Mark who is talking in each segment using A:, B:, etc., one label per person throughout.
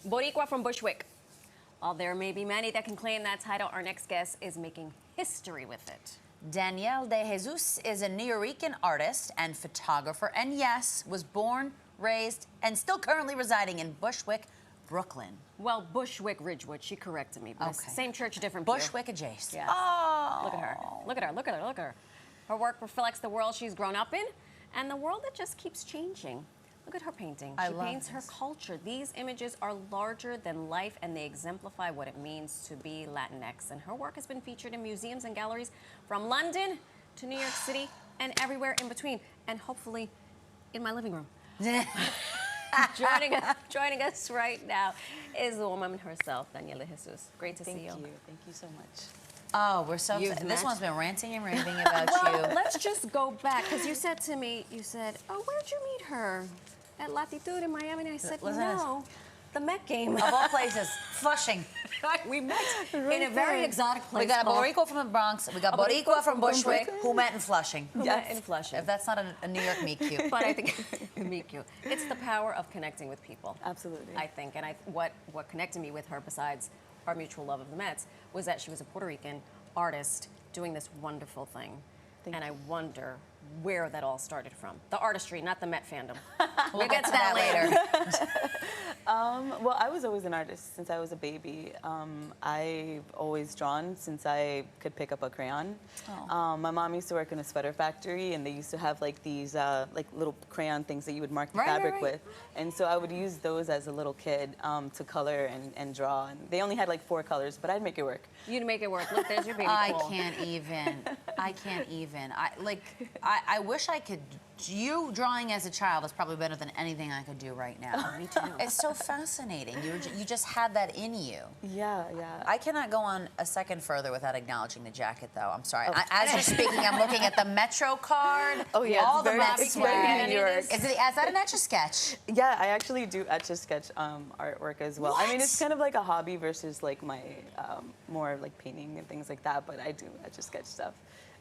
A: Boricua from Bushwick. While there may be many that can claim that title, our next guest is making history with it.
B: Danielle De Jesus is a Nuyorican artist and photographer, and yes, was born, raised, and still currently residing in Bushwick, Brooklyn.
A: Well, Bushwick, Ridgewood. She corrected me. But
B: Okay.
A: Same church, different pew.
B: Bushwick adjacent.
A: Yes.
B: Oh.
A: Look at her. Look at her. Look at her. Look at her. Her work reflects the world she's grown up in and the world that just keeps changing. Look at her painting. She paints her culture. These images are larger than life, and they exemplify what it means to be Latinx. And her work has been featured in museums and galleries from London to New York City and everywhere in between, and hopefully in my living room. Joining us right now is the woman herself, Danielle De Jesus. Great to see you.
C: Thank you. Thank you so much.
B: Oh, we're so excited. This one's been ranting and raving about
A: Well,
B: you.
A: let's just go back, because you said to me, oh, where'd you meet her? At Latitude in Miami. And I said, no, the Met game.
B: Of all places, Flushing.
A: We met in a very exotic place.
B: We got a Boricua from the Bronx. We got Boricua from Bushwick, who met in Flushing.
A: Who met in Flushing.
B: If that's not a New York meet cute.
A: But I think meet cute. It's the power of connecting with people.
C: Absolutely.
A: I think, and what connected me with her, besides our mutual love of the Mets, was that she was a Puerto Rican artist doing this wonderful thing. And I wonder where that all started from. The artistry, not the Met fandom. We'll get to that later.
C: Well, I was always an artist since I was a baby. I've always drawn since I could pick up a crayon. My mom used to work in a sweater factory, and they used to have like these like little crayon things that you would mark the fabric with. And so I would use those as a little kid to color and draw. And they only had like 4 colors, but I'd make it work.
A: You'd make it work. Look, there's your baby pool.
B: I can't even. I wish I could. You drawing as a child is probably better than anything I could do right now.
A: Me too.
B: It's so fascinating. You just had that in you.
C: Yeah, yeah.
B: I cannot go on a second further without acknowledging the jacket, though. I'm sorry. As you're speaking, I'm looking at the Metro card.
C: Oh yeah,
B: all the
C: it's very New York.
B: Is that an Etch-a-Sketch?
C: Yeah, I actually do Etch-a-Sketch artwork as well.
B: What?
C: I mean, it's kind of like a hobby versus like my more like painting and things like that, but I do Etch-a-Sketch stuff.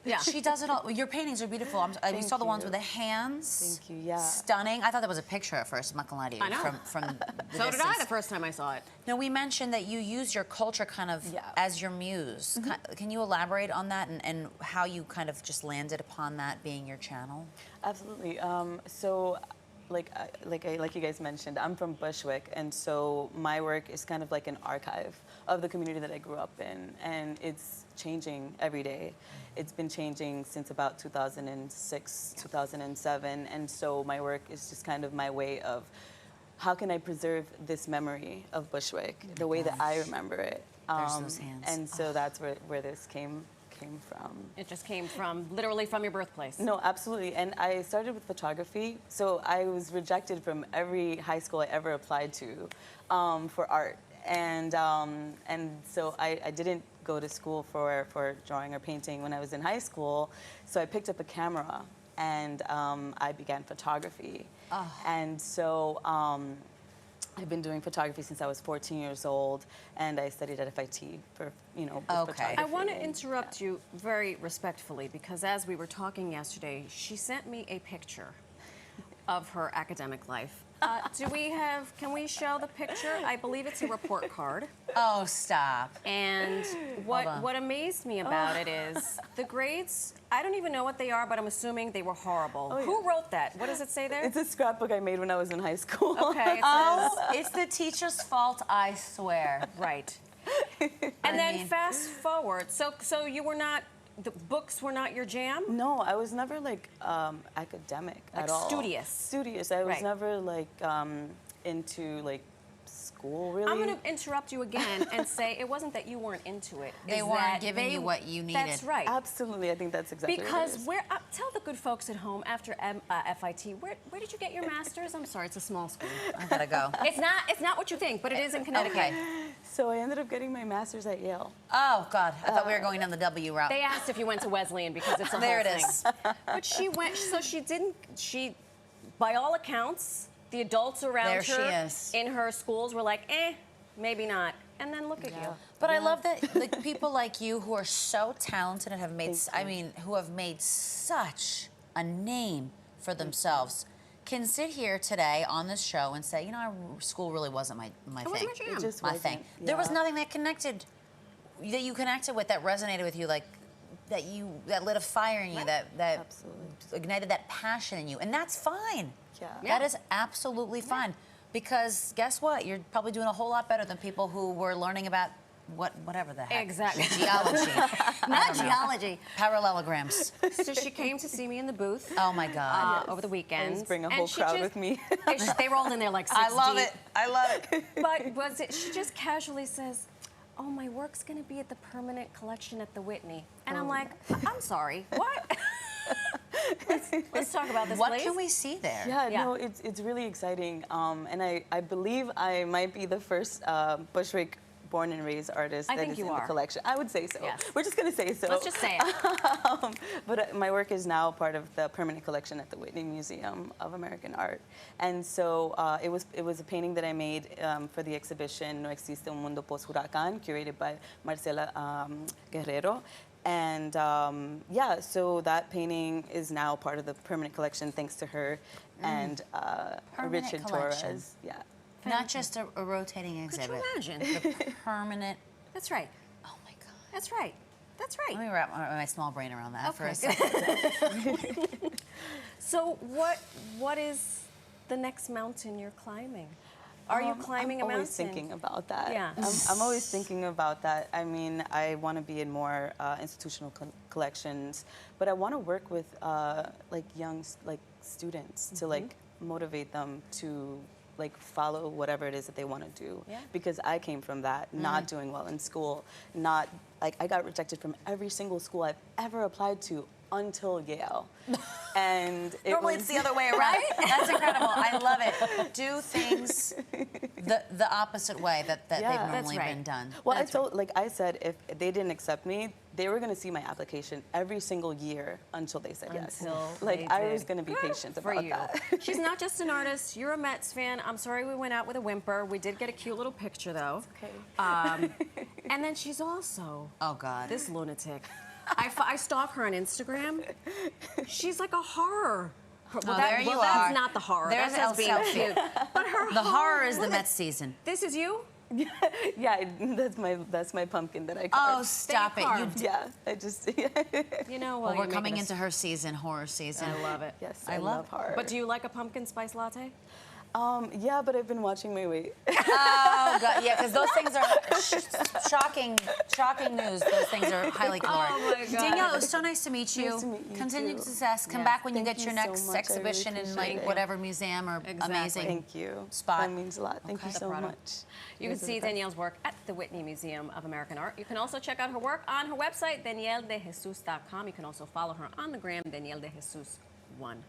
B: Yeah. She does it all. Your paintings are beautiful. We saw the ones with the hands.
C: Thank you, yeah.
B: Stunning. I thought that was a picture at first. I'm not gonna lie to you.
A: I know.
B: From the
A: So did I
B: distance.
A: the first time I saw it.
B: No, we mentioned that you use your culture kind of as your muse. Can you elaborate on that and how you kind of just landed upon that being your channel?
C: Absolutely. So, like you guys mentioned, I'm from Bushwick, and so my work is kind of like an archive of the community that I grew up in, and it's changing every day. It's been changing since about 2006, 2007, and so my work is just kind of my way of how can I preserve this memory of Bushwick the way that I remember it.
B: There's those hands.
C: And so that's where this came from.
A: It just came from, literally from your birthplace.
C: No, absolutely. And I started with photography. So I was rejected from every high school I ever applied to for art. And so I didn't go to school for drawing or painting when I was in high school. So I picked up a camera and I began photography. And so I've been doing photography since I was 14 years old, and I studied at FIT for, photography.
A: I want to interrupt you very respectfully, because as we were talking yesterday, she sent me a picture of her academic life. Can we show the picture? I believe it's a report card.
B: Oh, stop.
A: And what amazed me about it is the grades, I don't even know what they are, but I'm assuming they were horrible.
C: Oh, yeah.
A: Who wrote that? What does it say there?
C: It's a scrapbook I made when I was in high school.
A: Okay, it
B: Oh,
A: says,
B: it's the teacher's fault, I swear.
A: right. And then fast forward, so you were not, the books were not your jam?
C: No, I was never like academic at all.
A: Studious.
C: Studious. I was never like into like school really.
A: I'm going to interrupt you again and say it wasn't that you weren't into it.
B: They weren't giving you what you needed.
A: That's right.
C: Absolutely, I think that's exactly
A: because
C: what it is.
A: tell the good folks at home after FIT, where did you get your master's? I'm sorry, it's a small school.
B: I gotta go.
A: It's not what you think, but it is in Connecticut.
B: Okay.
C: So I ended up getting my master's at Yale.
B: Oh God, I thought we were going down the W route.
A: They asked if you went to Wesleyan because it's a
B: there
A: whole
B: it
A: thing.
B: is.
A: But she went, so she didn't, by all accounts, the adults around
B: There she
A: her
B: is.
A: in her schools were like, maybe not. And then look at you.
B: But I love that like, people like you who are so talented and have made, who have made such a name for themselves, can sit here today on this show and say, you know, school really wasn't my
A: It
B: thing.
A: wasn't your jam.
C: It just
B: My
C: wasn't,
B: thing. There was
C: yeah.
B: nothing that you connected with, that resonated with you, like that lit a fire in you, that
C: Absolutely.
B: ignited that passion in you, and that's fine.
C: Yeah.
B: That is absolutely fine, because guess what? You're probably doing a whole lot better than people who were learning about whatever the heck.
A: Exactly.
B: Geology.
A: Not geology.
B: Parallelograms.
A: So she came to see me in the booth.
B: Oh my God.
A: Over the weekend.
C: Always bring a whole crowd with me.
A: They rolled in there like 6
B: I love
A: deep.
B: it. I love it.
A: But she just casually says, "Oh, my work's going to be at the permanent collection at the Whitney." And I'm like, "I'm sorry, what?" let's talk about this,
B: What
A: please.
B: can we see there?
C: Yeah,
A: Yeah.
C: no, it's really exciting. And I believe I might be the first Bushwick born and raised artist
A: I
C: that
A: think
C: is
A: you
C: in the
A: are.
C: collection. I would say so.
A: Yes.
C: We're just going to say so.
A: Let's just say it.
C: But my work is now part of the permanent collection at the Whitney Museum of American Art. And so it was a painting that I made for the exhibition No Existe un Mundo Post Huracán, curated by Marcela Guerrero. And yeah, so that painting is now part of the permanent collection thanks to her and
B: Permanent
C: Richard
B: collection.
C: Torres. Yeah.
B: Not just a rotating
A: Could
B: exhibit.
A: you imagine?
B: The permanent.
A: That's right.
B: Oh my God.
A: That's right. That's
B: Let
A: right.
B: me wrap my small brain around that for a
A: Okay.
B: second.
A: So what is the next mountain you're climbing? Are you climbing a
C: I'm
A: mountain?
C: always thinking about that.
A: Yeah.
C: I'm always thinking about that. I mean, I want to be in more institutional collections, but I want to work with like young students to like motivate them to like follow whatever it is that they want to do.
A: Yeah.
C: Because I came from that, not doing well in school, not like I got rejected from every single school I've ever applied to until Yale. And
B: Normally it's the other way around. That's incredible. I love it. Do things the opposite way that
C: Yeah.
B: they've
C: That's
B: normally
A: right.
B: been done.
C: Well, I said, if they didn't accept me, they were going to see my application every single year until they said yes.
A: Until
C: Like,
A: they
C: I
A: did.
C: was going to be patient
A: For
C: about
A: you.
C: that.
A: She's not just an artist. You're a Mets fan. I'm sorry we went out with a whimper. We did get a cute little picture, though.
C: Okay.
A: And then she's also
B: Oh God.
A: this lunatic. I stalk her on Instagram. She's like a horror. Well,
B: there you
A: that's
B: are.
A: not the horror.
B: There's
A: That's just being
B: El
A: cute. But her
B: The horror is the
A: look
B: Mets season.
A: This is you?
C: Yeah, that's my pumpkin that I
B: Oh,
C: carved.
B: stop it. You
A: carved.
C: Yeah, I just,
A: You know
B: Well,
A: what?
B: we're coming into her season, horror season.
A: I love it.
C: yes,
B: I
C: I
B: love
C: love horror.
A: But do you like a pumpkin spice latte?
C: Yeah, but I've been watching my weight.
B: Oh God, yeah, because those things are shocking news. Those things are highly caloric.
A: Oh, my God.
B: Danielle, it was so nice to meet you.
C: Nice to meet you,
B: Continued
C: too.
B: success. Come
A: Yes.
B: back when you
C: Thank
B: get
C: you
B: your
C: so
B: next
C: much. I really
B: exhibition in
C: appreciate
B: like
C: it.
B: whatever museum or
A: Exactly.
B: amazing.
C: Thank you.
B: Spot.
C: That means a lot. Thank you
B: Okay.
C: so
A: Prada.
C: much.
A: You can see Danielle's work at the Whitney Museum of American Art. You can also check out her work on her website, DanielleDeJesus.com. You can also follow her on the gram, Danielle De Jesus 1.